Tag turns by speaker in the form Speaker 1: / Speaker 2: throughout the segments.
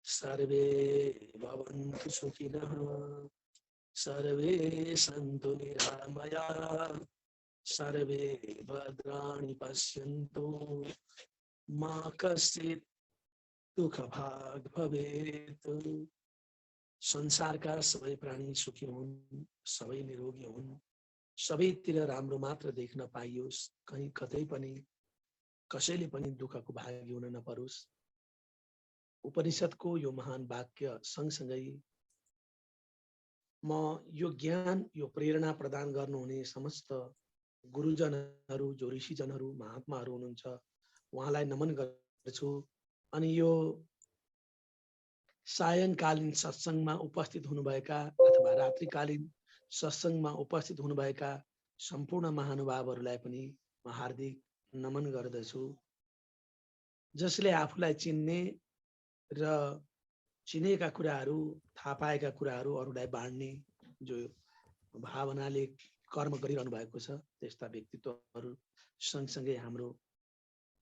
Speaker 1: Survey भवन्तु सुखिनः survey Santu निरामयाः survey भद्राणि पश्यन्तु मा कश्चित् दुःखभाग् भवेत्। संसारका सबै प्राणी सुखी हुन्, सबै निरोगी हुन्, सबैतिर राम्रो मात्र देख्न पाइयोस्, कहीँ कतै पनि कसैले पनि दुःखको भागी हुन नपरोस्। उपनिषदको यो महान वाक्य सँगसँगै म यो ज्ञान यो प्रेरणा प्रदान गर्नुहुने समस्त गुरुजनहरू जो ऋषिजनहरू महात्माहरू हुनुहुन्छ उहाँलाई नमन गर्छु। अनि यो सायंकालीन सत्सङ्गमा उपस्थित हुनुभएका अथवा रात्रिकालीन सत्सङ्गमा उपस्थित हुनुभएका सम्पूर्ण महानुभावहरूलाई पनि म हार्दिक नमन गर्दछु। जसले आफूलाई चिन्ने र चिनेका कुराहरू थाहा पाएका कुराहरू अरूलाई बाँड्ने जो भावनाले कर्म गरिरहनु भएको छ त्यस्ता व्यक्तित्वहरू सँगसँगै हाम्रो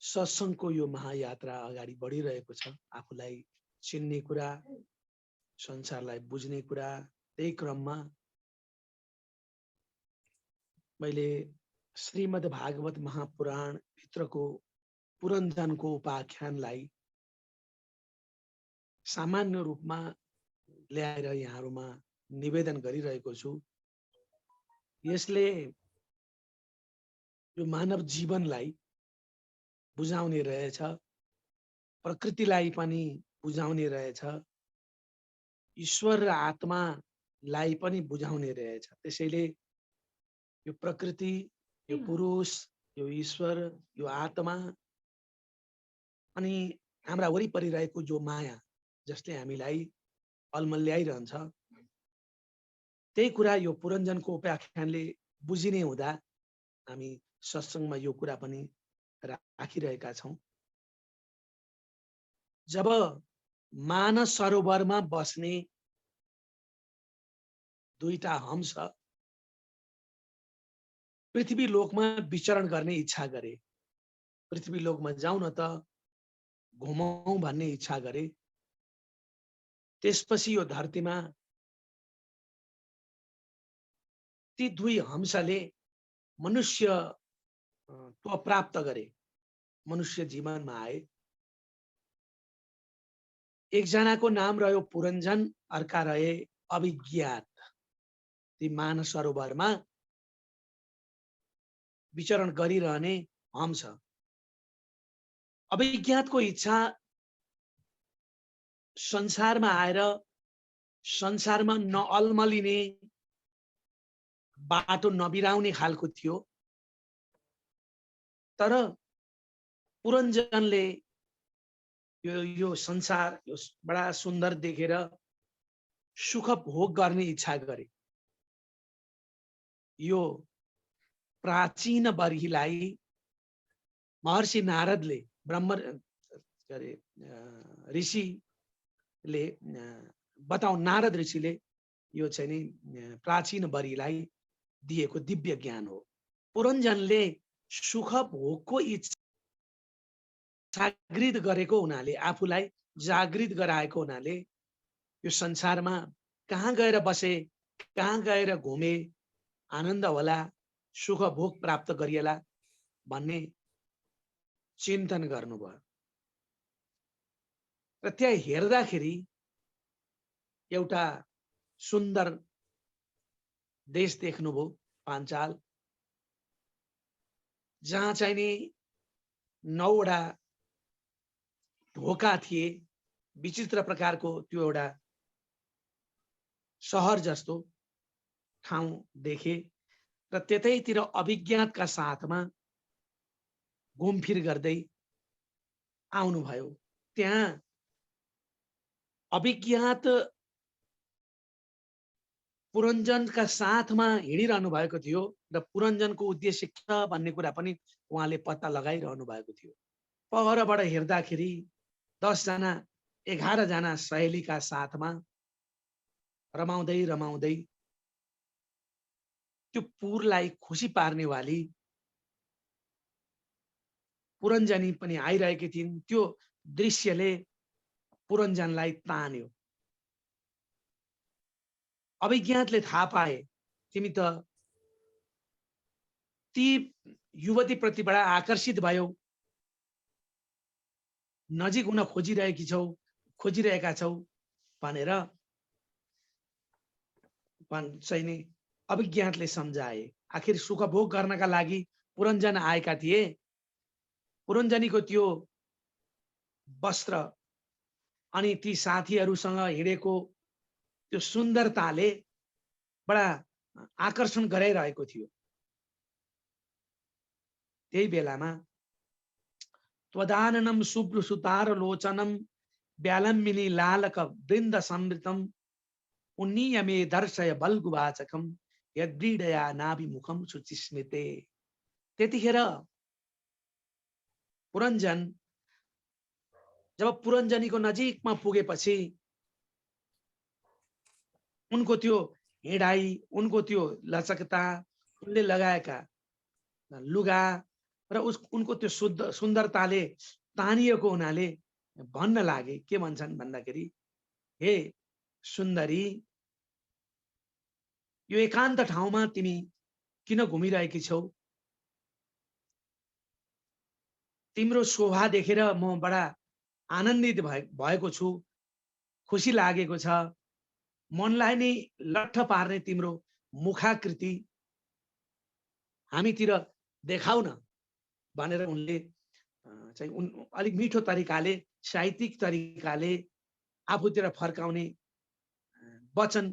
Speaker 1: सत्सङ्गको यो महायात्रा अगाडि बढिरहेको छ। आफूलाई चिन्ने कुरा, संसारलाई बुझ्ने कुरा, त्यही क्रममा मैले श्रीमद् भागवत महापुराण भित्रको पुरञ्जनको उपाख्यानलाई सामान्य रूपमा ल्याएर यहाँहरुमा निवेदन गरिरहेको छु। यसले यो मानव जीवनलाई बुझाउने रहेछ, प्रकृतिलाई पनि बुझाउने रहेछ, ईश्वर र आत्मालाई पनि बुझाउने रहेछ। त्यसैले यो प्रकृति, यो पुरुष, यो ईश्वर, यो आत्मा अनि हाम्रा वरिपरि रहेको जो माया जसले हामीलाई अलमल्याइरहन्छ, त्यही कुरा यो पुरञ्जनको उपाख्यानले बुझिने हुँदा हामी सत्सङ्गमा यो कुरा पनि राखिरहेका छौं। जब मानस सरोवरमा बस्ने दुईटा हंस पृथ्वी लोकमा विचरण गर्ने इच्छा गरे, पृथ्वी लोकमा जाउँ न त घुमौं भन्ने इच्छा गरे, त्यसपछि यो धरतीमा ती दुई हंसले मनुष्य प्राप्त गरे, मनुष्य जीवनमा आए। एकजनाको नाम रह्यो पुरञ्जन, अर्का रहे अभिज्ञात। ती मानस सरोवरमा विचरण गरिरहने हंस। अभिज्ञातको इच्छा संसारमा आएर संसारमा नअल्मलिने, बाटो नबिराउने खालको थियो। तर पुरञ्जनले यो संसार यो बडा सुन्दर देखेर सुख भोग गर्ने इच्छा गरे। यो प्राचीन बर्हीलाई महर्षि नारदले ऋषिले बताउ नारद ऋषिले यो चाहिँ नि प्राचीन बर्हीलाई दिएको दिव्य ज्ञान हो। पुरञ्जनले सुख भोगको इच्छा जागृत गरेको हुनाले, आफूलाई जागृत गराएको हुनाले यो संसारमा कहाँ गएर बसे, कहाँ गएर घुमे आनन्द होला, सुख भोग प्राप्त गरिएला भन्ने चिन्तन गर्नुभयो। र त्यहाँ हेर्दाखेरि एउटा सुन्दर देश देख्नुभयो, पाञ्चाल, जहाँ चाहिँ नि 9 वटा ढोका थिए, विचित्र प्रकारको त्यो एउटा शहर जस्तो ठाउँ देखे र त्यतैतिर अभिज्ञातका साथमा घुमफिर गर्दै आउनुभयो। त्यहाँ अभिज्ञात पुरञ्जनका साथमा हिँडिरहनु भएको थियो र पुरञ्जनको उद्देश्य के छ भन्ने कुरा पनि उहाँले पत्ता लगाइरहनु भएको थियो। पहरबाट हेर्दाखेरि 10 जना 11 जना सहेलीका साथमा रमाउँदै रमाउँदै त्यो पुरलाई खुसी पार्ने वाली पुरञ्जनी पनि आइरहेकी थिइन्। त्यो दृश्यले पुरञ्जनलाई तान्यो। अभिज्ञातले थाहा पाए तिमी त ती युवती प्रतिबाट आकर्षित भयौ, नजिक हुन खोजिरहेका छौ भनेर चाहिँ नि अभिज्ञातले सम्झाए। आखिर सुखभोग गर्नका लागि पुरञ्जन आएका थिए। पुरञ्जनीको त्यो वस्त्र अनि ती साथीहरूसँग हिँडेको त्यो सुन्दरताले बडा आकर्षण गराइरहेको थियो। त्यही बेलामा त्वदाननम शुभ्र सुतार लोचनम व्यालम्बिनी लालक वृन्द समृतम उन्नीयमे दर्शय बल्गुवाचकम यद्रीडया नाभिमुखम शुचिस्मिते। त्यतिखेर पुरञ्जन जब पुरञ्जनीको नजिकमा पुगेपछि उनको त्यो हिँडाइ, उनको त्यो लचकता, उनले लगाएका लुगा र उनको त्यो सुन्दरताले तानिएको हुनाले भन्न लागे। के भन्छन् भन्दाखेरि, हे सुन्दरी, यो एकान्त ठाउँमा तिमी किन घुमिरहेकी छौ? तिम्रो शोभा देखेर म बडा आनन्दित भएको छु, खुसी लागेको छ। मनलाई नै लट्ठ पार्ने तिम्रो मुखाकृति हामीतिर देखाउ न भनेर उनले चाहिँ अलिक मिठो तरिकाले, साहित्यिक तरिकाले आफूतिर फर्काउने वचन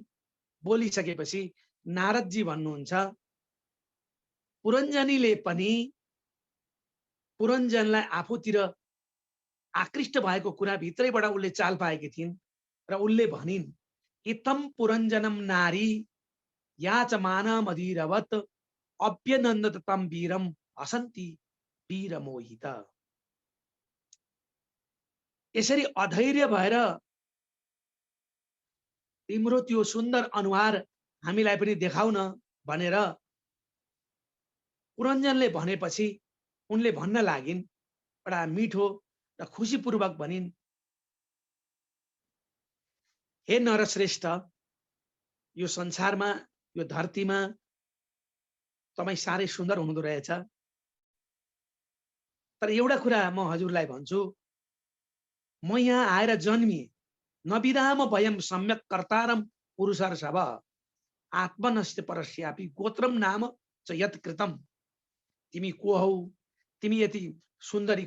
Speaker 1: बोलिसकेपछि नारदजी भन्नुहुन्छ, पुरञ्जनीले पनि पुरञ्जनलाई आफूतिर आकृष्ट भएको कुरा भित्रैबाट उनले चाल पाएकी थिइन् र उनले भनिन्, इतम पुरञ्जनम नारी याचमानमधिरवत अभ्यनन्दत तम वीरम हसन्ती वीर मोहित। यसरी अधैर्य भएर तिम्रो त्यो सुन्दर अनुहार हामीलाई पनि देखाउ न भनेर पुरञ्जनले भनेपछि उनले भन्न लागिन्, बडा मिठो र खुसीपूर्वक भनिन्, हे नरश्रेष्ठ, यो संसारमा, यो धरतीमा तपाई साह्रै सुन्दर हुनुहुँदो रहेछ। तर एउटा कुरा म हजुरलाई भन्छु, म यहाँ आएर जन्मिए, नविदाम वयम सम्यक कर्तारम पुरुषर्षभ आत्मनस्य परस्यापि गोत्रम नाम च यत् कृतम। तिमी को हौ, तिमी यति सुन्दरी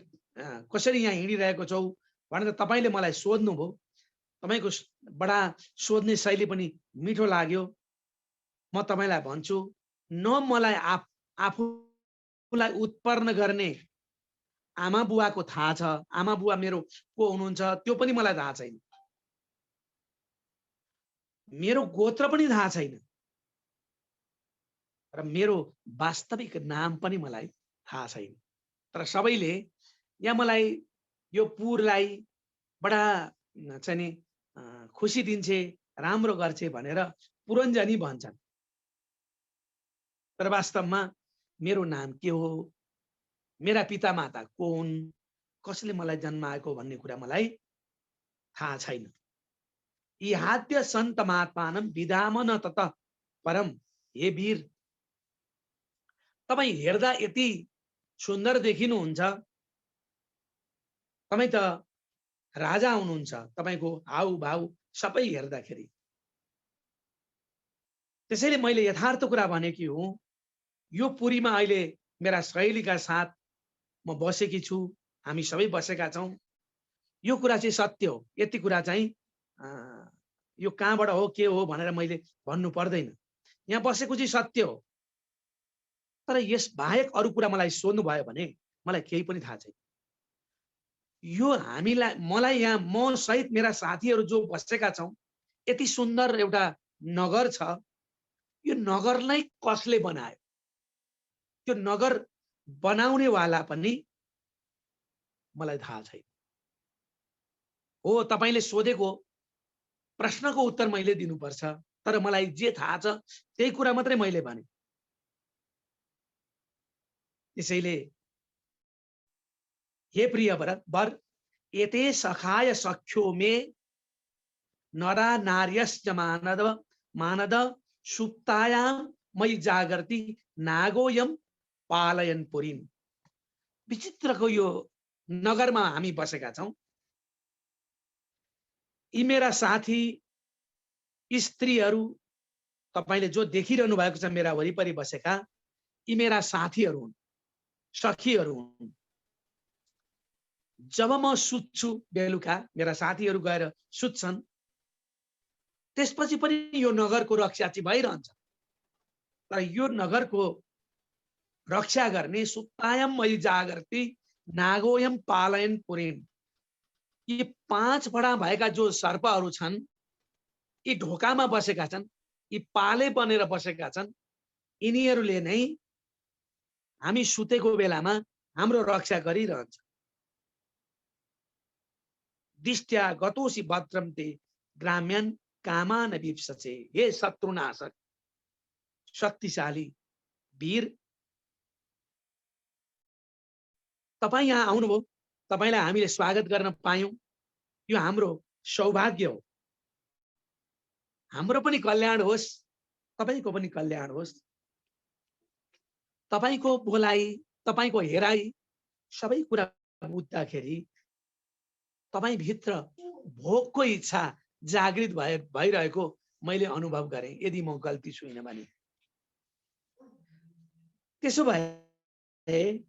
Speaker 1: कसरी यहाँ हिँडिरहेको छौ भनेर तपाईले मलाई सोध्नुभयो। तपाईको बडा सोध्ने शैली पनि मिठो लाग्यो। म तपाईलाई भन्छु, न मलाई आफूलाई उत्पन्न गर्ने आमा बुवाको थाहा छ, आमा बुवा मेरो को हुनुहुन्छ त्यो पनि मलाई थाहा छैन, मेरो गोत्र पनि थाहा छैन, र मेरो वास्तविक नाम पनि मलाई थाहा छैन। तर सबैले यहाँ मलाई यो पुरलाई बडा चाहिँ नि खुसी दिन्छे, राम्रो गर्छे भनेर पुरञ्जनी भन्छन्। तर वास्तवमा मेरो नाम के हो, मेरा पिता माता को हुन्, कसले मलाई जन्माएको भन्ने कुरा मलाई थाहा छैन। इहाद्य सन्तमात्मानं विदामन तत परम। हे वीर, तपाई हेर्दा यति सुन्दर देखिनुहुन्छ, तपाई त राजा हुनुहुन्छ, तपाईको हाउभाउ सबै हेर्दाखेरि। त्यसैले मैले यथार्थ कुरा भनेकी हुँ। यो पुरीमा अहिले मेरा सहेलीका साथ म बसेकी छु, हामी सबै बसेका छौं। यो कुरा चाहिँ सत्य हो। यति कुरा चाहिँ यो कहाँबाट हो के हो भनेर मैले भन्नु पर्दैन। यहाँ बसेको चाहिँ सत्य हो। तर यस बाहेक अरु कुरा मलाई सोध्नु भयो भने मलाई केही पनि थाहा छैन। यो हामीलाई, मलाई यहाँ म सहित मेरा साथीहरू जो बसेका छौं, यति सुन्दर एउटा नगर छ। यो नगरलाई कसले बनायो, त्यो नगर बनाउने वाला पनि मलाई थाहा छैन। हो, तपाईले सोधेको प्रश्नको उत्तर मैले दिनुपर्छ, तर मलाई जे थाहा छ त्यही कुरा मात्रै मैले भने। त्यसैले हे प्रिय वर एते सखाय सख्यो मे नरा नार्यश्च मानद मानद सुप्तायाम मयि जागर्ति नागोयम पालयन पुरीन। विचित्रको यो नगरमा हामी बसेका छौं। यी मेरा साथी स्त्रीहरू, तपाईले जो देखिरहनु भएको छ मेरा वरिपरि बसेका, यी मेरा साथीहरू हुन्, सखीहरू हुन्। जब म सुत्छु बेलुका, मेरा साथीहरू गएर सुत्छन्, त्यसपछि पनि यो नगरको रक्षा चाहिँ भइरहन्छ। तर यो नगरको रक्षा गर्ने सुप्तायम मयि जागर्ति नागोयम पालयन पुरीन। यी 5 फडा भएका जो सर्पहरू छन्, यी ढोकामा बसेका छन्, यी पाले बनेर बसेका छन्। यिनीहरूले नै हामी सुतेको बेलामा हाम्रो रक्षा गरिरहन्छ। दिष्ट्या गतोसी भद्रम ते ग्राम्यन कामान विप्सचे। हे शत्रुनाशक, शक्तिशाली वीर, तपाई यहाँ आउनुभयो, तपाईलाई हामीले स्वागत गर्न पायौं, यो हाम्रो सौभाग्य हो। हाम्रो पनि कल्याण होस्, तपाईको पनि कल्याण होस्। तपाईको बोलाइ, तपाईको हेराइ सबै कुरा बुझ्दाखेरि तपाई भित्र भोगको इच्छा जागृत भइरहेको मैले अनुभव गरेँ, यदि म गल्ती छुइनँ भने। त्यसो भए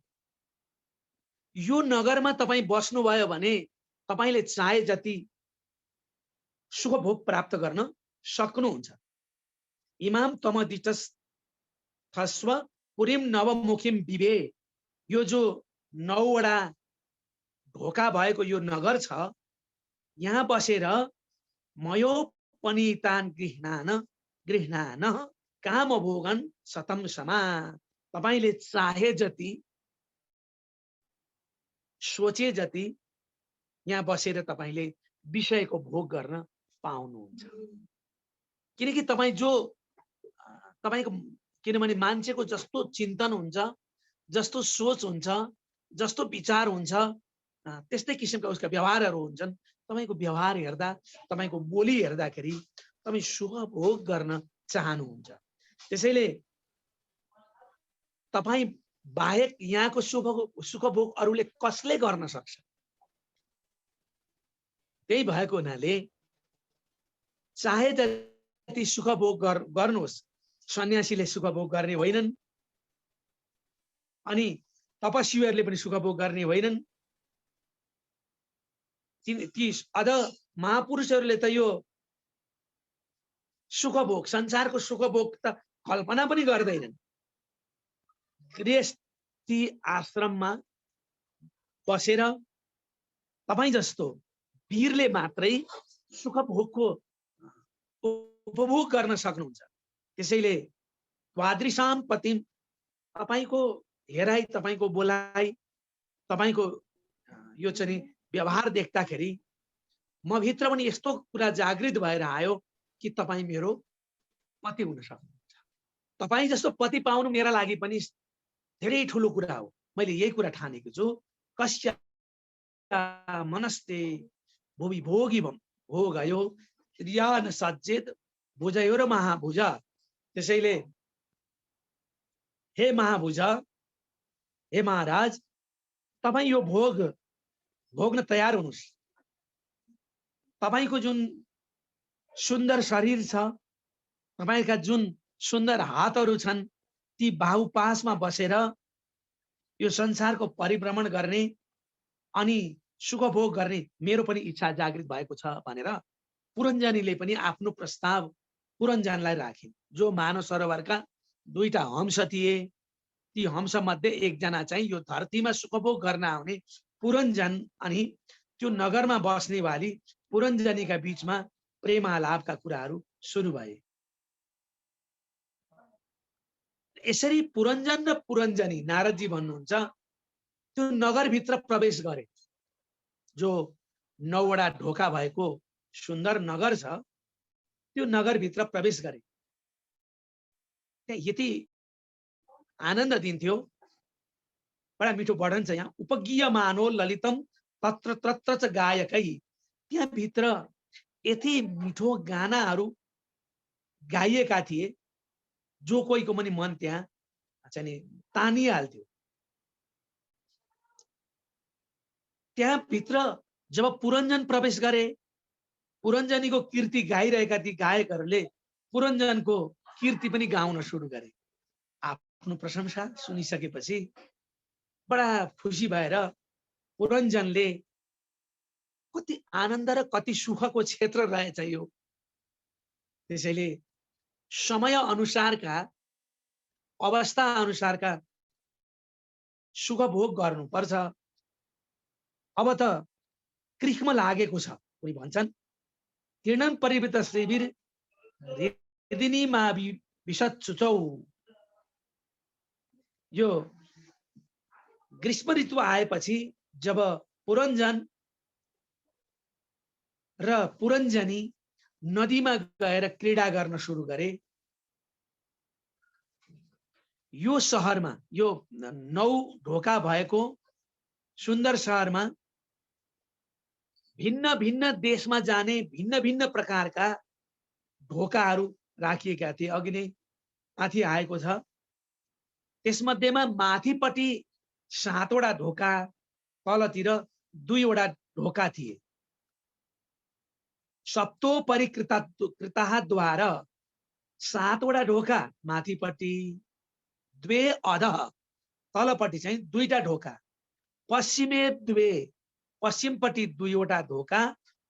Speaker 1: यो नगरमा तपाई बस्नुभयो भने तपाईले चाहे जति सुख भोग प्राप्त गर्न सक्नुहुन्छ। इमाम तमदितस थस्व पुरीम नवमुखीम विभे। यो जो 9 वटा ढोका भएको यो नगर छ, यहाँ बसेर मयो पनितान गृह्णान काम भोगन सतम समा। तपाईले चाहे जति, सोचे जति यहाँ बसेर तपाईले विषयको भोग गर्न पाउनुहुन्छ। किनकि तपाई जो तपाईको, किनभने मान्छेको जस्तो चिन्तन हुन्छ, जस्तो सोच हुन्छ, जस्तो विचार हुन्छ, त्यस्तै किसिमका उसका व्यवहारहरू हुन्छन्। तपाईको व्यवहार हेर्दा, तपाईको बोली हेर्दाखेरि तपाई सुख भोग गर्न चाहनुहुन्छ। त्यसैले तपाई बाहेक यहाँको सुख भोग अरूले कसले गर्न सक्छ? त्यही भएको हुनाले चाहे जति सुख भोग गर्नुहोस्, सन्यासीले सुख भोग गर्ने होइनन्, अनि तपस्वीहरूले पनि सुख भोग गर्ने होइनन्। ती अझ महापुरुषहरूले त यो सुख भोग, संसारको सुख भोग त कल्पना पनि गर्दैनन्। गृहस्थी आश्रममा बसेर तपाई जस्तो वीरले मात्रै सुख भोगको उपभोग गर्न सक्नुहुन्छ। त्यसैले द्वादृशाम पतिम, तपाईको हेराइ, तपाईको बोलाइ, तपाईको यो चाहिँ व्यवहार देख्दाखेरि म भित्र पनि यस्तो कुरा जागृत भएर आयो कि तपाई मेरो पति हुन सक्नुहुन्छ। तपाई जस्तो पति पाउनु मेरा लागि पनि धेरै ठुलो कुरा हो। मैले यही कुरा ठानेको छु। कस्य मनस्ते भुवि भोगिवम भोगयो रियान सज्जेत भुजयो र महाभुज। त्यसैले हे महाभुज, हे महाराज, तपाई यो भोग भोग्न तयार हुनुस्। तपाईको जुन सुन्दर शरीर छ, तपाईका जुन सुन्दर हातहरू छन्, ती बाहुपासमा बसेर यो संसारको परिभ्रमण गर्ने अनि सुख भोग गर्ने मेरो पनि इच्छा जागृत भएको छ भनेर पुरञ्जनीले पनि आफ्नो प्रस्ताव पुरञ्जनलाई राखिन्। जो मानव सरोवरका 2टा हंस थिए, ती हंस मध्ये एकजना चाहिँ यो धरतीमा सुख भोग गर्न आउने पुरञ्जन अनि त्यो नगरमा बस्ने वाली पुरञ्जनीका बीचमा प्रेमालापका कुराहरू सुरु भए। यसरी पुरञ्जन र पुरञ्जनी, नारदजी भन्नुहुन्छ, त्यो नगरभित्र प्रवेश गरे। जो 9 वटा ढोका भएको सुन्दर नगर छ, त्यो नगरभित्र प्रवेश गरे। त्यहाँ यति आनन्द दिन्थ्यो बडा मिठो वर्णन छ यहाँ। उपगीयमानो ललितम तत्र तत्र च गायकै, त्यहाँ भित्र यति मिठो गानाहरू गाइएका थिए जो कोहीको पनि मन त्यहाँ चाहिँ नि तानिहाल्थ्यो। त्यहाँ भित्र जब पुरञ्जन प्रवेश गरे, पुरञ्जनीको कीर्ति गाइरहेका ती गायकहरूले पुरञ्जनको कीर्ति पनि गाउन सुरु गरे। आफ्नो प्रशंसा सुनिसकेपछि बडा खुसी भएर पुरञ्जनले कति आनन्द र कति सुखको क्षेत्र रहेछ यो, त्यसैले समय अनुसारका अवस्था अनुसारका सुख भोग गर्नुपर्छ। अब त कृष्म लागेको छ। कोही भन्छन् किरणन परिवृत श्रीवीर हृदिनी मावि विशत्सुचौ। यो ग्रीष्म ऋतु आएपछि जब पुरञ्जन र पुरञ्जनी नदीमा गएर क्रीडा गर्न सुरु गरे, यो शहरमा, यो 9 ढोका भएको सुन्दर शहरमा भिन्न भिन्न देशमा जाने भिन्न भिन्न प्रकारका ढोकाहरू राखिएका थिए। अघि नै माथि आएको छ। त्यसमध्येमा माथिपट्टि 7 वटा ढोका, तलतिर 2 वटा ढोका थिए। सप्तो परिकृताः द्वार, 7 वटा ढोका माथिपट्टि, 2 अधः, तलपट्टि चाहिँ 2 टा ढोका, पश्चिमे 2, पश्चिमपट्टि 2 वटा ढोका,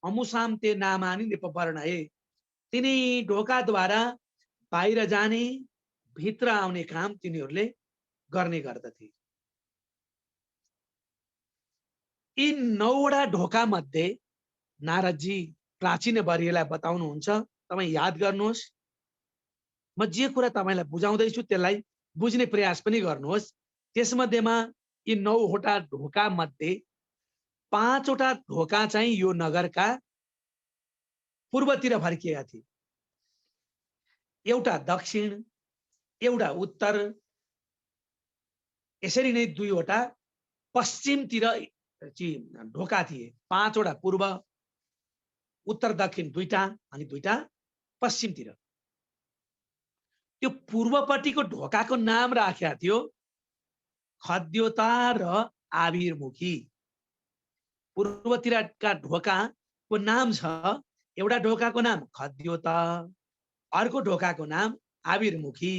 Speaker 1: अमुसाम ते नामानि निपवर्णये, तिनी ढोकाद्वारा बाहिर जाने भित्र आउने काम तिनीहरूले गर्ने गर्दथे। यी 9 वटा ढोका मध्ये नारदजी प्राचीन वर्यलाई बताउनुहुन्छ। तपाईं याद गर्नुहोस्, म जे कुरा तपाईलाई बुझाउँदैछु त्यसलाई बुझ्ने प्रयास पनि गर्नुहोस्। त्यसमध्येमा यी 9 वटा ढोका मध्ये 5 वटा ढोका चाहिँ यो नगरका पूर्वतिर फर्किएका थिए, एउटा दक्षिण, एउटा उत्तर, यसरी नै 2 वटा पश्चिमतिर ढोका थिए। 5 वटा पूर्व, उत्तर दक्षिण 2 टा अनि 2 टा पश्चिमतिर। त्यो पूर्वपट्टिको ढोकाको नाम राखेको थियो खद्योता र आविर्मुखी। पूर्वतिरका ढोकाको नाम छ, एउटा ढोकाको नाम खद्योता, अर्को ढोकाको नाम आविर्मुखी।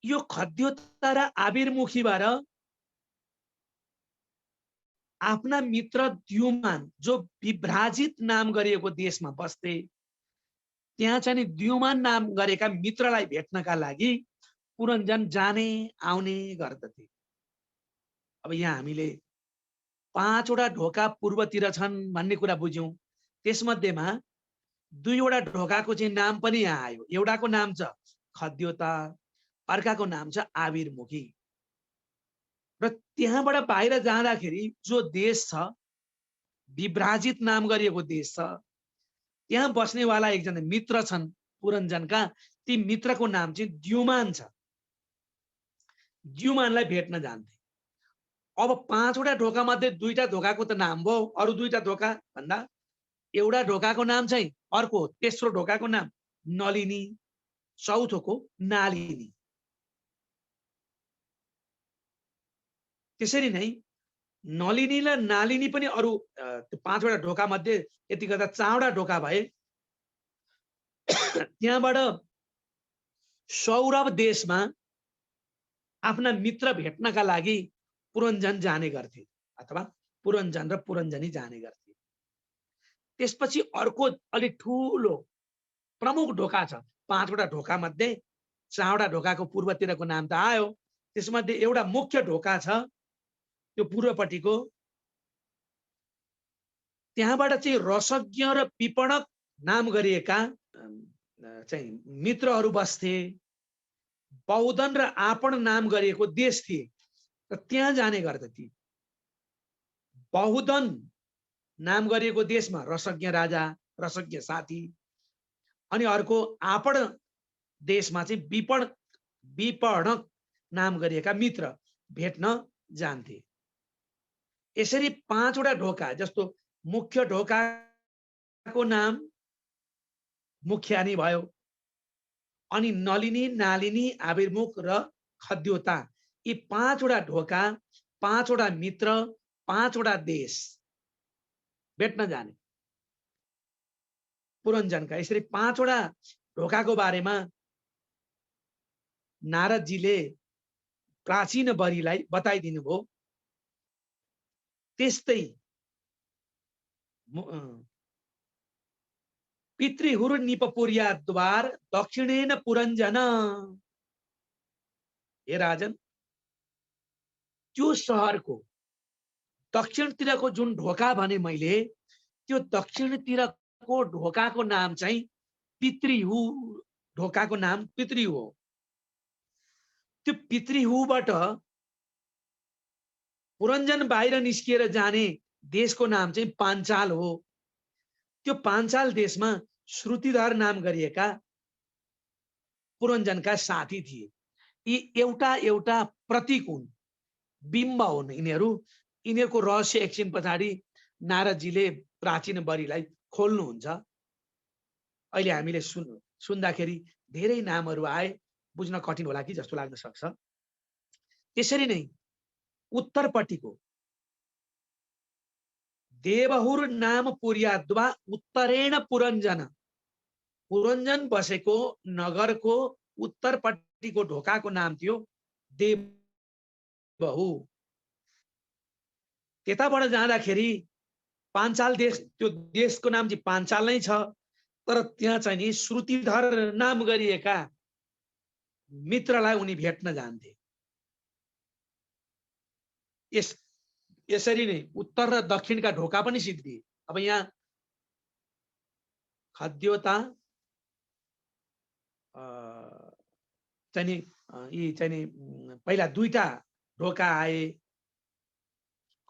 Speaker 1: यो खद्योता र आविर्मुखीबाट आफ्ना मित्र द्युमान जो विभ्राजित नाम गरिएको देशमा बस्थे, त्यहाँ चाहिँ द्युमान नाम गरेका मित्रलाई भेट्नका लागि पुरञ्जन जाने आउने गर्दथे। अब यहाँ हामीले 5 वटा ढोका पूर्वतिर छन् भन्ने कुरा बुझ्यौं। त्यसमध्येमा 2 वटा ढोकाको चाहिँ नाम पनि यहाँ आयो। एउटाको नाम छ खद्योता, अर्काको नाम छ आविर्मुखी। र त्यहाँबाट बाहिर जाँदाखेरि जो देश छ, विभ्राजित नाम गरिएको देश छ, त्यहाँ बस्नेवाला एकजना मित्र छन् पुरञ्जनका। ती मित्रको नाम चाहिँ द्युमान छ। द्युमानलाई भेट्न जान्थे। अब 5 वटा ढोका मध्ये 2 टा ढोकाको त नाम भयो, अरु 2 टा ढोका भन्दा एउटा ढोकाको नाम चाहिँ अर्को, तेस्रो ढोकाको नाम नलिनी, चौथोको नालिनी। त्यसरी नै नलिनी र नालिनी पनि अरु 5 वटा ढोका मध्ये यति गर्दा 4 वटा ढोका भए। त्यहाँबाट सौरभ देशमा आफ्ना मित्र भेट्नका लागि पुरञ्जन जाने गर्थे, अथवा पुरञ्जन र पुरञ्जनी जाने गर्थे। त्यसपछि अर्को अलि ठूलो प्रमुख ढोका छ। 5 वटा ढोका मध्ये 4 वटा ढोकाको पूर्वतिरको नाम त आयो, त्यसमध्ये एउटा मुख्य ढोका छ त्यो पूर्वपट्टिको। त्यहाँबाट चाहिँ रसज्ञ र विपणक नाम गरिएका चाहिँ मित्रहरू बस्थे। बौद्धन र आपण नाम गरिएको देश थिए र त्यहाँ जाने गर्दथे। बौद्धन नाम गरिएको देशमा रसज्ञ राजा, रसज्ञ साथी, अनि अर्को आपण देशमा चाहिँ विपणक नाम गरिएका मित्र भेट्न जान्थे। यसरी 5 वटा ढोका, जस्तो मुख्य ढोकाको नाम मुख्यानी भयो, अनि नलिनी, नालिनी, आविर्मुख र खद्योता, यी 5 वटा ढोका, 5 वटा मित्र, 5 वटा देश भेट्न जाने पुरञ्जनका। यसरी 5 वटा ढोकाको बारेमा नारदजीले प्राचीन बरीलाई बताइदिनु भयो। त्यस्तै पितृहुर निपपुर्या द्वार दक्षिणेन पुरञ्जन। हे राजन, त्यो शहरको दक्षिणतिरको जुन ढोका भने मैले, त्यो दक्षिणतिरको ढोकाको नाम चाहिँ पितृहु, ढोकाको नाम पितृहु हो। त्यो पितृहुबाट पुरञ्जन बाहिर निस्किएर जाने देशको नाम चाहिँ पाञ्चाल हो। त्यो पाञ्चाल देशमा श्रुतिधर नाम गरिएका पुरञ्जनका साथी थिए। यी एउटा एउटा प्रतीक हुन्, बिम्ब हुन् यिनीहरू। यिनीहरूको रहस्य एकछिन पछाडि नारदजीले प्राचीन बरीलाई खोल्नुहुन्छ। अहिले हामीले सुन्दाखेरि धेरै नामहरू आए, बुझ्न कठिन होला कि जस्तो लाग्न सक्छ। त्यसरी नै उत्तरपट्टिको देवहुर नाम पुर्याद्वा उत्तरेण पुरञ्जन, पुरञ्जन बसेको नगरको उत्तरपट्टिको ढोकाको नाम थियो देवहु। त्यताबाट जाँदाखेरि पाञ्चाल देश, त्यो देशको नाम चाहिँ पाञ्चाल नै छ, तर त्यहाँ चाहिँ नि श्रुतिधर नाम गरिएका मित्रलाई उनी भेट्न जान्थे। यसरी नै उत्तर र दक्षिणका ढोका पनि सिद्धिए। अब यहाँ खद्योता चाहिँ यी चाहिँ पहिला 2टा ढोका आए,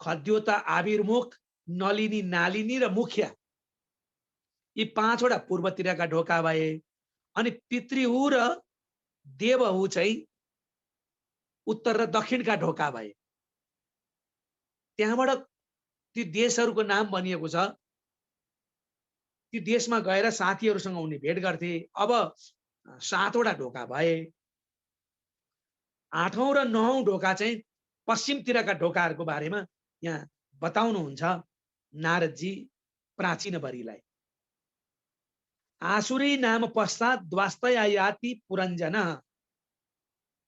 Speaker 1: खद्योता, आविर्मुख, नलिनी, नालिनी र मुखिया, यी 5 वटा पूर्वतिरका ढोका भए। अनि पितृहु र देवहु चाहिँ उत्तर र दक्षिणका ढोका भए। त्यहाँबाट ती देशहरूको नाम भनिएको छ। ती देशमा गएर साथीहरूसँग उनी भेट गर्थे। अब 7 वटा ढोका भए। 8औं र 9औं ढोका चाहिँ पश्चिमतिरका ढोकाहरूको बारेमा यहाँ बताउनुहुन्छ नारदजी प्राचीन बरीलाई। आसुरी नाम पश्चात द्वास्तयाति पुरञ्जन।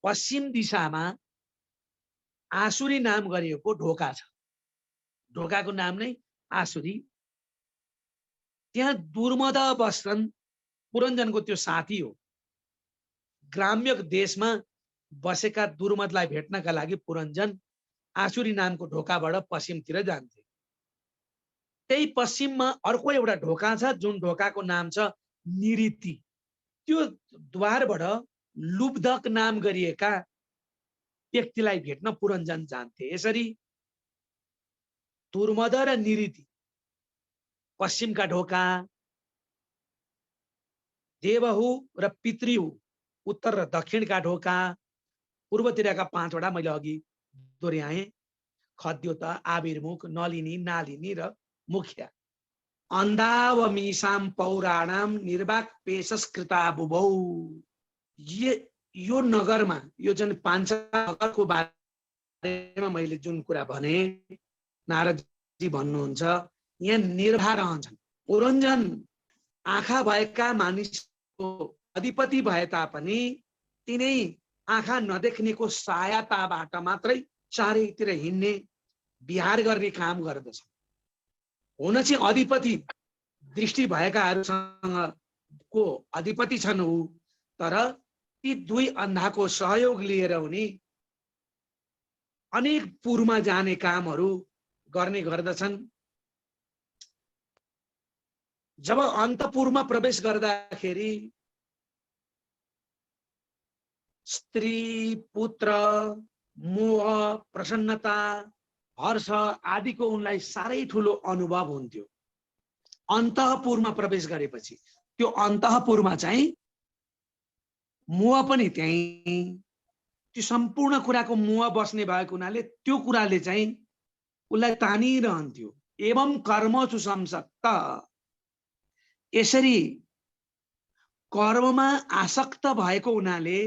Speaker 1: पश्चिम दिशामा आसुरी नाम गरिएको ढोका छ। ढोकाको नाम नै आसुरी। त्यहाँ दुर्मद बस्छन्, पुरञ्जनको त्यो साथी हो। ग्राम्य देशमा बसेका दुर्मदलाई भेट्नका लागि पुरञ्जन आसुरी नामको ढोकाबाट पश्चिमतिर जान्थे। त्यही पश्चिममा अर्को एउटा ढोका छ, जुन ढोकाको नाम छ निरीति। त्यो द्वारबाट लुब्धक नाम गरिएका व्यक्तिलाई भेट्न पुरञ्जन जान्थे। यसरी दुर्मद र निरीति पश्चिमका ढोका, देवहु र पितृहु उत्तर र दक्षिणका ढोका, पूर्वतिरका 5 वटा मैले अघि दोहोर्याएँ, खद्योता, आविर्मुख, नलिनी, नालिनी र मुखिया। अन्धावमीसाम पौराणाम निर्वाक पेशस्कृता बुबौ। यो नगरमा, यो जुन पाञ्चाल नगरको बारेमा मैले जुन कुरा भने, नारदजी भन्नुहुन्छ यहाँ निर्भा रहन्छन्। पुरञ्जन आँखा भएका मानिसको अधिपति भए तापनि तिनै आँखा नदेख्नेको सहायताबाट मात्रै चारैतिर हिँड्ने, विहार गर्ने काम गर्दछ। हुन चाहिँ अधिपति दृष्टि भएकाहरूसँगको अधिपति छन् ऊ, तर ती 2 अन्धाको सहयोग लिएर उनी अनेक पुरमा जाने कामहरू गर्ने गर्दछन्। जब अन्तपुरमा प्रवेश गर्दाखेरि स्त्री, पुत्र, मोह, प्रसन्नता, हर्ष आदिको उनलाई साह्रै ठुलो अनुभव हुन्थ्यो। अन्तपुरमा प्रवेश गरेपछि त्यो अन्तपुरमा चाहिँ मोह पनि त्यही, त्यो सम्पूर्ण कुराको मुह बस्ने भएको हुनाले त्यो कुराले चाहिँ उसलाई तानिरहन्थ्यो। एवं कर्मसु संसक्त, यसरी कर्ममा आसक्त भएको हुनाले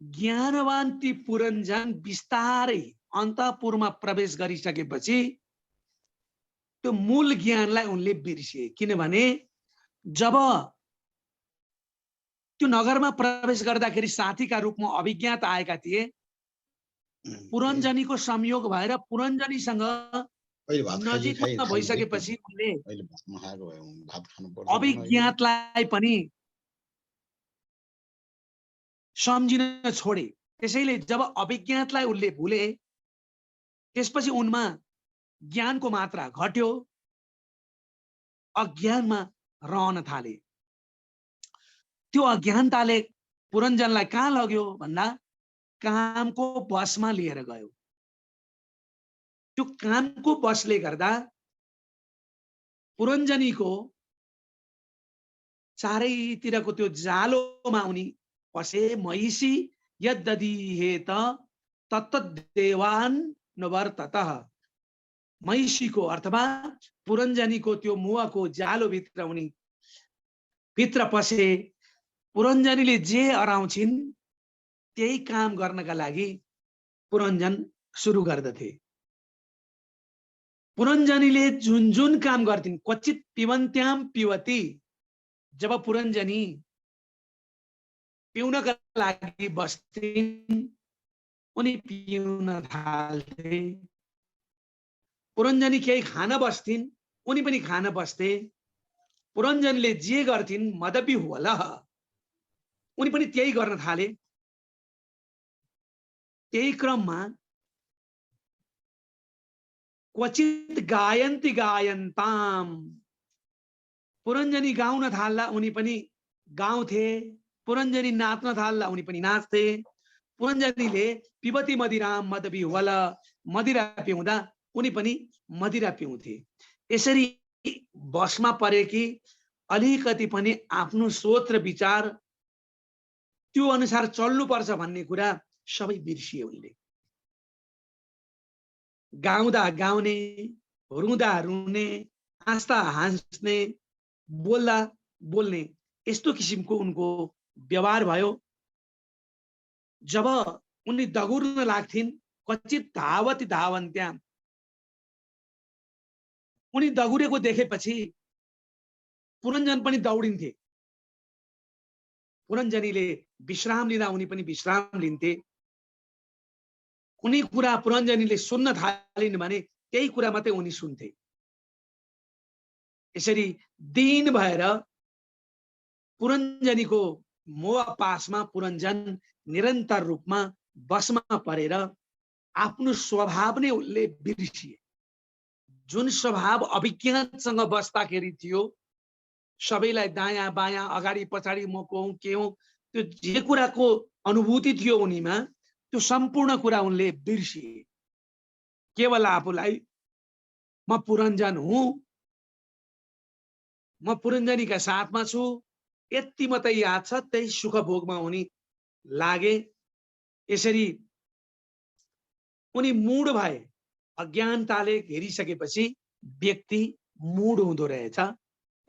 Speaker 1: ज्ञानवान ती पुरञ्जन बिस्तारै अन्तःपुरमा प्रवेश गरिसकेपछि त्यो मूल ज्ञानलाई उनले बिर्सिए। किनभने जब त्यो नगरमा प्रवेश गर्दाखेरि साथीका रूपमा अभिज्ञात आएका थिए, पुरञ्जनीको संयोग भएर पुरञ्जनीसँग नजिकमा भइसकेपछि उनले अभिज्ञातलाई पनि सम्झिन छोडे। त्यसैले जब अभिज्ञातलाई उनले भुले, त्यसपछि उनमा ज्ञानको मात्रा घट्यो, अज्ञानमा रहन थाले। त्यो अज्ञानताले पुरञ्जनलाई कहाँ लग्यो भन्दा कामको बसमा लिएर गयो। त्यो कामको बसले गर्दा पुरञ्जनीको चारैतिरको त्यो जालोमा उनी पसे। महिषी यद्दधीहेत तत्तद्देवान् नवर्ततः। महिषीको अर्थमा पुरञ्जनीको त्यो मुहको जालो भित्र उनी भित्र पसे। पुरञ्जनीले जे अराउँछिन् त्यही काम गर्नका लागि पुरञ्जन सुरु गर्दथे। पुरञ्जनीले जुन जुन काम गर्थिन्, क्वचित पिबन्त्याम पिबती, जब पुरञ्जनी पिउनका लागि बस्थिन् उनी पिउन थाल्थे। पुरञ्जनी केही खान बस्थिन् उनी पनि खान बस्थे। पुरञ्जनीले जे गर्थिन् मदपि होला, उनी पनि त्यही गर्न थाले। त्यही क्रममा क्वचित गायन्ति गायन्ताम, पुरञ्जनी गाउन थाल्दा उनी पनि गाउँथे। पुरञ्जनी नाच्न थाल्दा उनी पनि नाच्थे। पुरञ्जनीले पिबती मदिराम मदपि होला, मदिरा पिउँदा उनी पनि मदिरा पिउँथे। यसरी बसमा परे कि अलिकति पनि आफ्नो सोच र विचार त्यो अनुसार चल्नुपर्छ भन्ने कुरा सबै बिर्सिए उनले। गाउँदा गाउने, रुँदा रुने, हाँस्दा हाँस्ने, बोल्दा बोल्ने, यस्तो किसिमको उनको व्यवहार भयो। जब उनी दगुर्न लाग्थिन्, क्वचित धावती धावन्त्याम, उनी दगुरेको देखेपछि पुरञ्जन पनि दौडिन्थे। पुरञ्जनीले विश्राम लिँदा उनी पनि विश्राम लिन्थे। कुनै कुरा पुरञ्जनीले सुन्न थालिन् भने त्यही कुरा मात्रै उनी सुन्थे। यसरी दिन भएर पुरञ्जनीको मोह पासमा पुरञ्जन निरन्तर रूपमा बसमा परेर आफ्नो स्वभाव नै उनले बिर्सिए। जुन स्वभाव अभिज्ञानसँग बस्दाखेरि थियो, सबैलाई दायाँ बायाँ अगाडि पछाडि म को हुँ के हुँ, त्यो जे कुराको अनुभूति थियो उनीमा, त्यो सम्पूर्ण कुरा उनले बिर्सिए। केवल आफूलाई म पुरञ्जन हुँ, म पुरञ्जनीका साथमा छु, यति मात्रै याद छ। त्यही सुख भोगमा उनी लागे। यसरी उनी मूढ भए। अज्ञानताले घेरिसकेपछि व्यक्ति मूढ हुँदो रहेछ।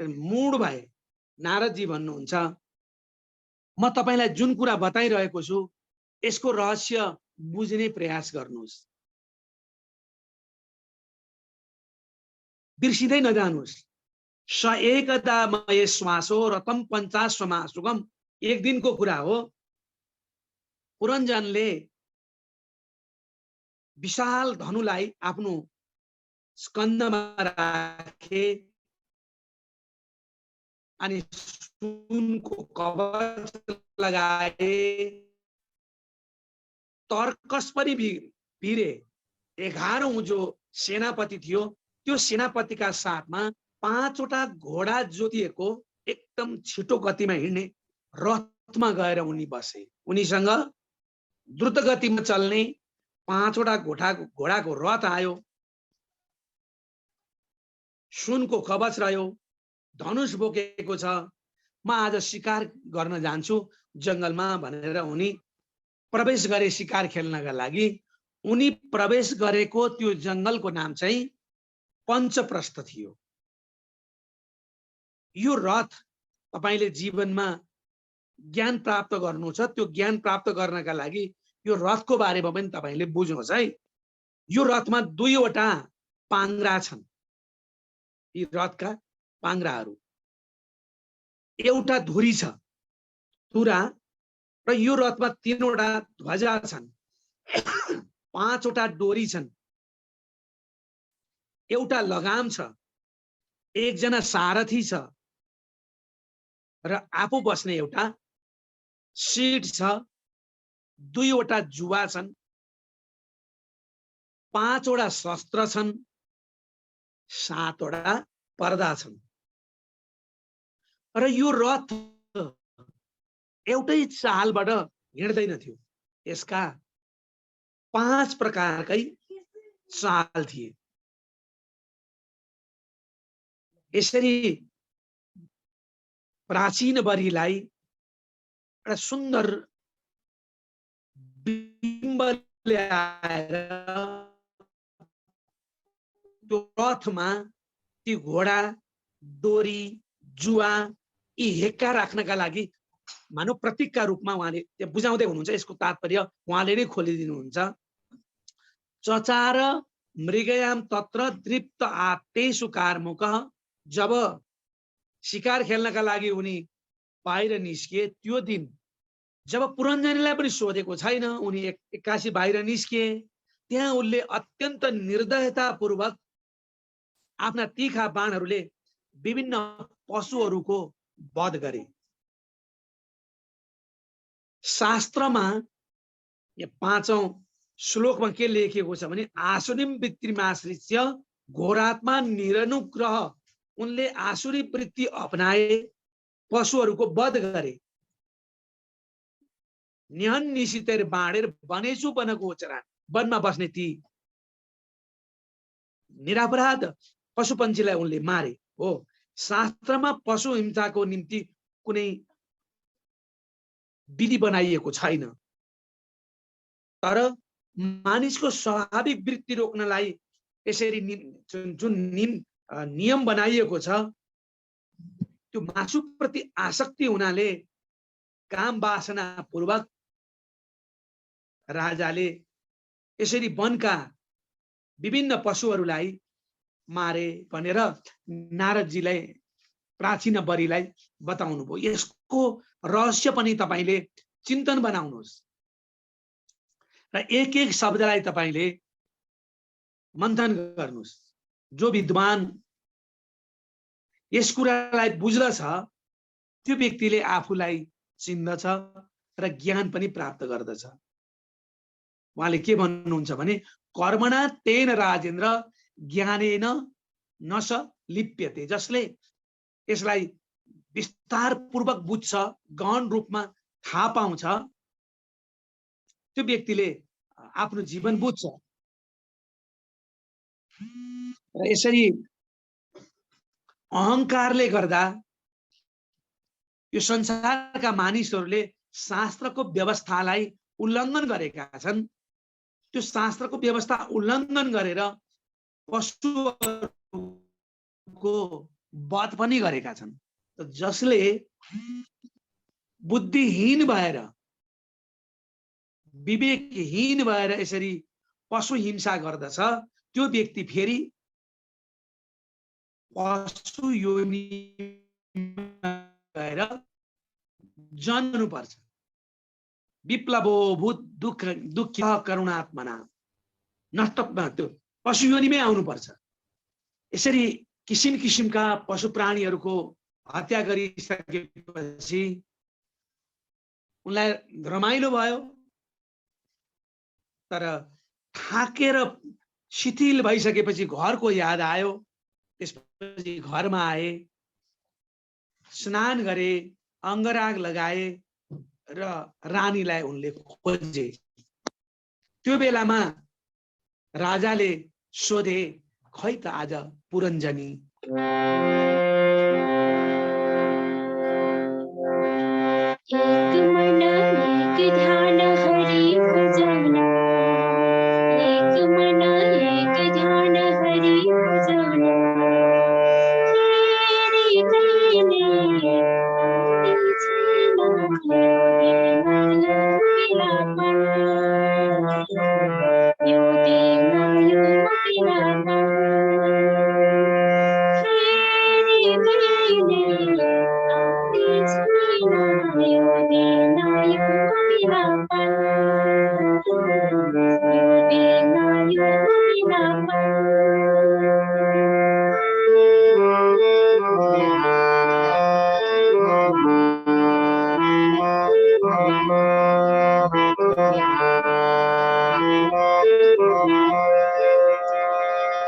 Speaker 1: मूढ भए। नारदजी भन्नुहुन्छ, म तपाईलाई जुन कुरा बताइरहेको छु यसको रहस्य बुझ्ने प्रयास गर्नुहोस्, बिर्सिँदै नजानुहोस्। स एकदा मय श्वासो रतम पञ्चाश्वमासुगम, एक दिनको कुरा हो। पुरञ्जनले विशाल धनुलाई आफ्नो स्कन्धमा राखे अनि सुनको कवच लगाए। तर्कस पनि भिरे। 11औं जो सेनापति थियो, त्यो सेनापतिका साथमा 5वटा घोडा जोतिएको एकदम छिटो गतिमा हिँड्ने रथमा गएर उनी बसे। उनीसँग द्रुत गतिमा चल्ने 5वटा घोडाको रथ आयो। सुनको कवच रह्यो, धनुष बोकेको छ। म आज शिकार गर्न जान्छु, जंगलमा भनेर उनी प्रवेश गरे शिकार खेल्नका लागि। उनी प्रवेश गरेको त्यो जंगलको नाम चाहिँ पञ्चप्रस्थ थियो। यो रथ तपाईले जीवनमा ज्ञान प्राप्त गर्नु छ, त्यो ज्ञान प्राप्त गर्नका लागि यो रथको बारेमा पनि तपाईले बुझ्नुहोस् है। यो रथमा दुईवटा पाङ्ग्रा छन्, यी रथका पाङ्ग्राहरू। एउटा धुरी छ, तुरा, र यो रथमा तीनवटा ध्वजा छन्, पाँचवटा डोरी छन्, एउटा लगाम छ, एकजना सारथी छ र आफू बस्ने एउटा सीट छ, दुईवटा जुवा छन्, पाँचवटा शस्त्र छन्, सातवटा पर्दा छन्। र यो रथ एउटै चालबाट हिँड्दैन थियो, यसका 5 प्रकारकै चाल थिए। यसरी प्राचीन बरीलाई एउटा सुन्दर बिम्ब ल्याएर त्यो रथमा ती घोडा, डोरी, जुवा यी हेक्का राख्नका लागि मानव प्रतीकका रूपमा उहाँले त्यहाँ बुझाउँदै हुनुहुन्छ। यसको तात्पर्य उहाँले नै खोलिदिनुहुन्छ। चचार मृगयाम तत्र दृप्त आत्तेषु कार्मुकः। जब शिकार खेल्नका लागि उनी बाहिर निस्किए, त्यो दिन जब पुरञ्जनीलाई पनि सोधेको छैन, उनी एक्कासी बाहिर निस्किए। त्यहाँ उनले अत्यन्त निर्दयतापूर्वक आफ्ना तीखा बाणहरूले विभिन्न पशुहरूको वध गरे। शास्त्रमा यो 5औं श्लोकमा के लेखिएको छ भने आसुरीम वृत्तिमाश्रित्य घोरात्मा निरनुग्रह। उनले आसुरी वृत्ति अपनाए, पशुहरूको वध गरे। निहन निशितेर बाँडेर बनेछु वनगोचरा। वनमा बस्ने ती निरपराध पशुपन्छीलाई उनले मारे। हो, शास्त्रमा पशु हिंसाको निम्ति कुनै विधि बनाइएको छैन, तर मानिसको स्वाभाविक वृत्ति रोक्नलाई यसरी जुन नियम बनाइएको छ, त्यो मासुप्रति आसक्ति हुनाले काम वासना पूर्वक राजाले यसरी वनका विभिन्न पशुहरूलाई मारे भनेर नारदजीलाई, प्राचीन बरीलाई बताउनु भयो। यसको रहस्य पनि तपाईले चिन्तन बनाउनुहोस् र एक एक शब्दलाई तपाईले मन्थन गर्नुहोस्। जो विद्वान यस कुरालाई बुझ्दछ त्यो व्यक्तिले आफूलाई चिन्दछ र ज्ञान पनि प्राप्त गर्दछ। उहाँले के भन्नुहुन्छ भने कर्मणा तेन राजेन्द्र ज्ञानेन नस लिप्यते। जसले यसलाई विस्तार पूर्वक बुझ्छ, गहन रूपमा थाहा पाउँछ, त्यो व्यक्तिले आफ्नो जीवन बुझ्छ। र यसरी अहंकारले गर्दा यो संसारका मानिसहरूले शास्त्रको व्यवस्थालाई उल्लङ्घन गरेका छन्। त्यो शास्त्रको व्यवस्था उल्लङ्घन गरेर पशुको वध पनि गरेका छन्। जसले बुद्धिहीन भएर, विवेकहीन भएर यसरी पशु हिंसा गर्दछ, त्यो व्यक्ति फेरि पशु योनिमा गएर जन्मनु पर्छ। विप्लवो भूत दुःख दुःख करुणात्मना, नष्ट त्यो पशु योनिमै आउनु पर्छ। यसरी किसिम किसिमका पशु प्राणीहरूको हत्या गरिसकेपछि उनलाई रमाइलो भयो, तर थाकेर शिथिल भइसकेपछि घरको याद आयो। त्यसपछि घरमा आए, स्नान गरे, अङ्गराग लगाए र रानीलाई उनले खोजे। त्यो बेलामा राजाले सोधे, खै त आज पुरञ्जनी।
Speaker 2: मन एक ध्यान हरि भजन, एक मन एक ध्यान हरि भजन, तेरी कैले आरती छीना यो विलापन, यो दीना यो विलापन, तेरी कैले आरती छीना यो दीना यो विलापन, यो दीना यो विलापन।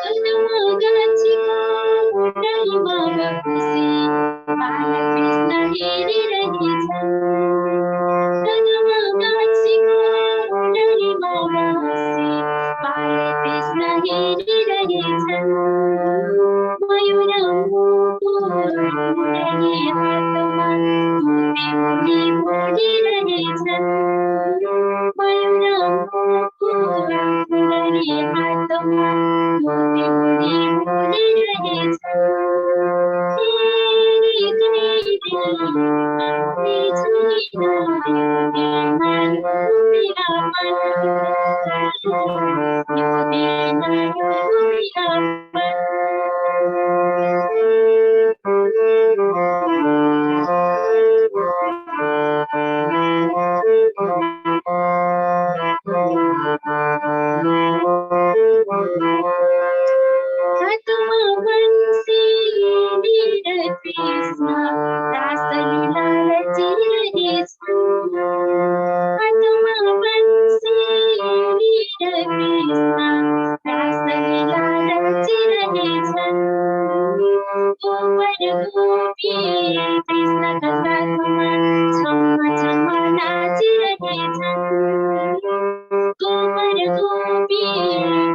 Speaker 2: कदमगाछीको डलीमा बसी बालकृष्ण हेरिरहेछन्, कदमगाछीको डलीमा बसी बालकृष्ण हेरिरहेछन्, मयूर मुकुटले हातमा मोती मुनि बोलिरहेछन्, मयूर मुकुटले हातमा मोती मुनि बोलिरहेछन्, तेरी कैले आरती छीना यो दीना यो विलापन, यो दीना यो विलापन। हातमा बंसी लीड कृष्ण रासलीला रचिरहेछन्, हातमा बंसी लीड कृष्ण रासलीला रचिरहेछन्, गोबर गोपी कृष्णका साथमा छम्म छम्म नाचिरहेछन्, गोबर गोपी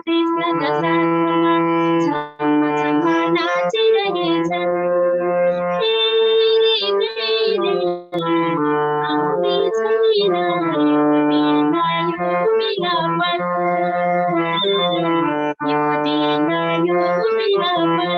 Speaker 2: कृष्णका साथमा छम्म छम्म नाचिरहेछन्, तेरी कैले आउने छैन यो दीना यो विलापन, यो दीना यो विलापन।